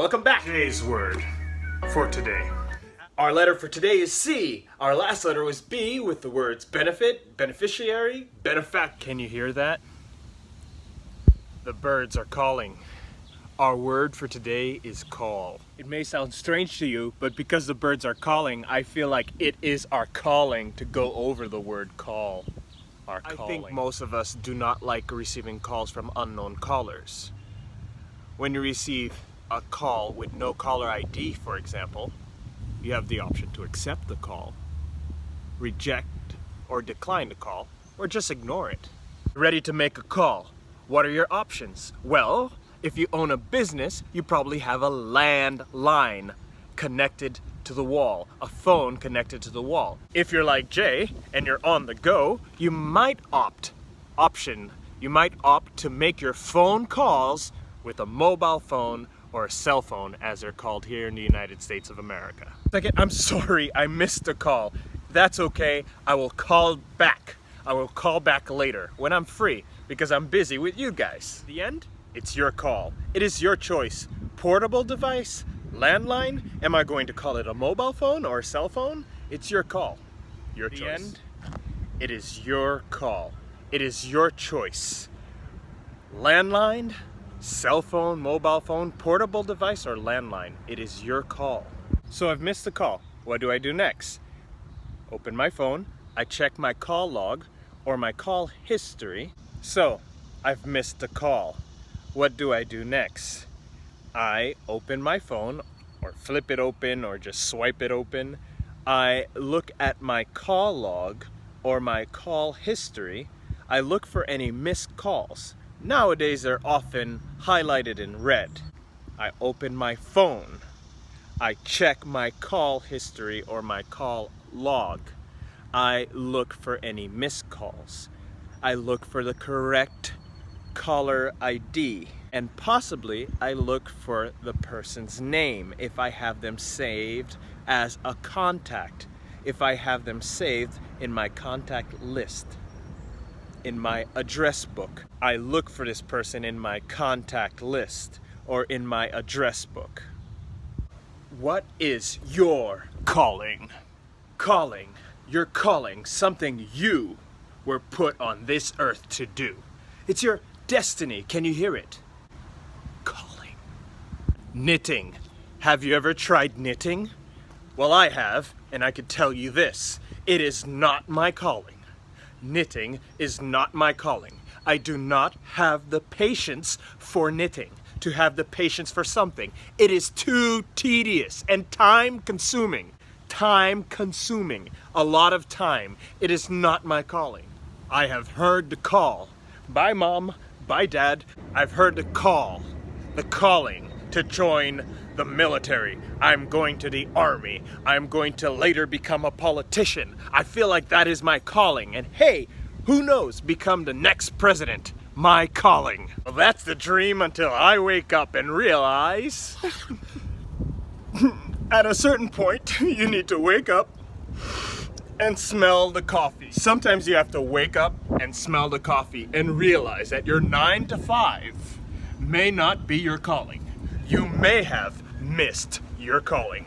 Welcome back. Today's word for today. Our letter for today is C. Our last letter was B with the words benefit, beneficiary, benefact. Can you hear that? The birds are calling. Our word for today is call. It may sound strange to you, but because the birds are calling, I feel like it is our calling to go over the word call. Our calling. I think most of us do not like receiving calls from unknown callers. When you receive a call with no caller ID, for example, you have the option to accept the call, reject or decline the call, or just ignore it. Ready to make a call? What are your options? Well, if you own a business, you probably have a landline connected to the wall, a phone connected to the wall. If you're like Jay and you're on the go, you might opt to make your phone calls with a mobile phone or a cell phone, as they're called here in the United States of America. Second, I'm sorry, I missed the call. That's okay, I will call back. I will call back later when I'm free because I'm busy with you guys. The end? It's your call. It is your choice. Portable device? Landline? Am I going to call it a mobile phone or a cell phone? It's your call. Your choice. The end? It is your call. It is your choice. Landline? Cell phone, mobile phone, portable device, or landline. It is your call. So I've missed the call. What do I do next? Open my phone. I check my call log or my call history. So I've missed the call. What do I do next? I open my phone or flip it open or just swipe it open. I look at my call log or my call history. I look for any missed calls. Nowadays, they're often highlighted in red. I open my phone. I check my call history or my call log. I look for any missed calls. I look for the correct caller ID. And possibly, I look for the person's name if I have them saved as a contact. If I have them saved in my contact list. In my address book. I look for this person in my contact list or in my address book. What is your calling? Calling. You're calling something you were put on this earth to do. It's your destiny. Can you hear it? Calling. Knitting. Have you ever tried knitting? Well, I have, and I could tell you this. It is not my calling. Knitting is not my calling. I do not have the patience for knitting, to have the patience for something. It is too tedious and time consuming. Time consuming. A lot of time. It is not my calling. I have heard the call. By mom, by dad, I've heard the call. The calling to join the military. I'm going to the army. I'm going to later become a politician. I feel like that is my calling. And hey, who knows, become the next president. My calling. Well, that's the dream until I wake up and realize at a certain point, you need to wake up and smell the coffee. Sometimes you have to wake up and smell the coffee and realize that your 9 to 5 may not be your calling. You may have missed your calling.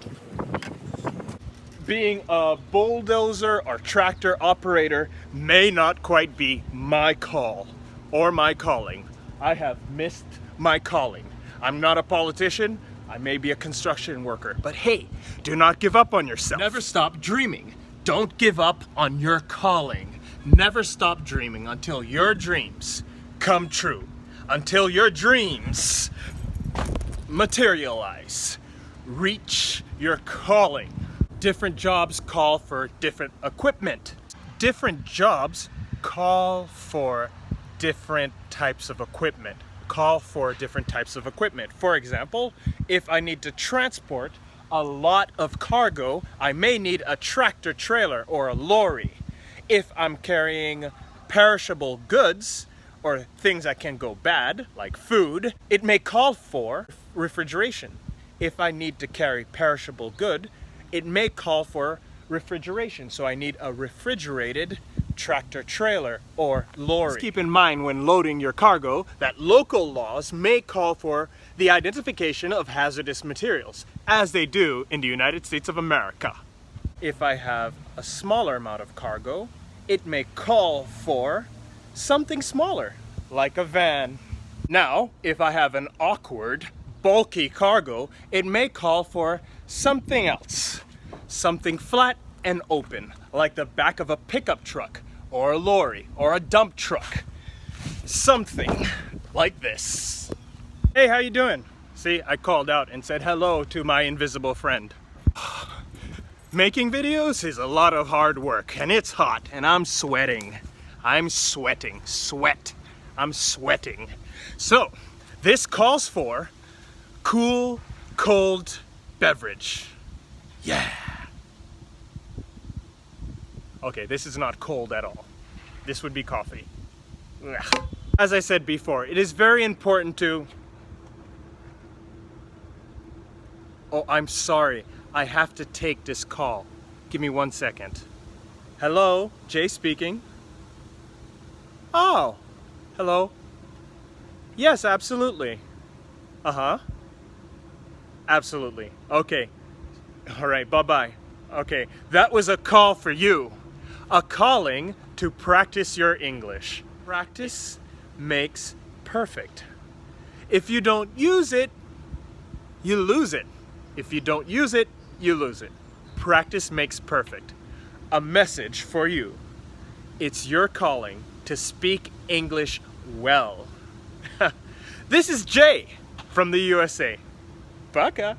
Being a bulldozer or tractor operator may not quite be my call or my calling. I have missed my calling. I'm not a politician. I may be a construction worker. But hey, do not give up on yourself. Never stop dreaming. Don't give up on your calling. Never stop dreaming until your dreams come true. Until your dreams materialize. Reach your calling. Different jobs call for different equipment. Different jobs call for different types of equipment. For example, if I need to transport a lot of cargo, I may need a tractor trailer or a lorry. If I'm carrying perishable goods, or things that can go bad, like food, it may call for refrigeration. If I need to carry perishable good, it may call for refrigeration. So I need a refrigerated tractor trailer, or lorry. Just keep in mind when loading your cargo that local laws may call for the identification of hazardous materials, as they do in the United States of America. If I have a smaller amount of cargo, it may call for something smaller, like a van. Now, if I have an awkward, bulky cargo, it may call for something else. Something flat and open, like the back of a pickup truck, or a lorry, or a dump truck. Something like this. Hey, how you doing? See, I called out and said hello to my invisible friend. Making videos is a lot of hard work, and it's hot, and I'm sweating. I'm sweating. Sweat. I'm sweating. So, this calls for cool, cold beverage. Yeah. Okay, this is not cold at all. This would be coffee. Ugh. As I said before, it is very important to... Oh, I'm sorry. I have to take this call. Give me 1 second. Hello, Jay speaking. Oh, hello. Yes, absolutely. Uh-huh. Absolutely. Okay. All right, bye-bye. Okay, that was a call for you. A calling to practice your English. Practice makes perfect. If you don't use it, you lose it. If you don't use it, you lose it. Practice makes perfect. A message for you. It's your calling to speak English well. This is Jay from the USA. Пока.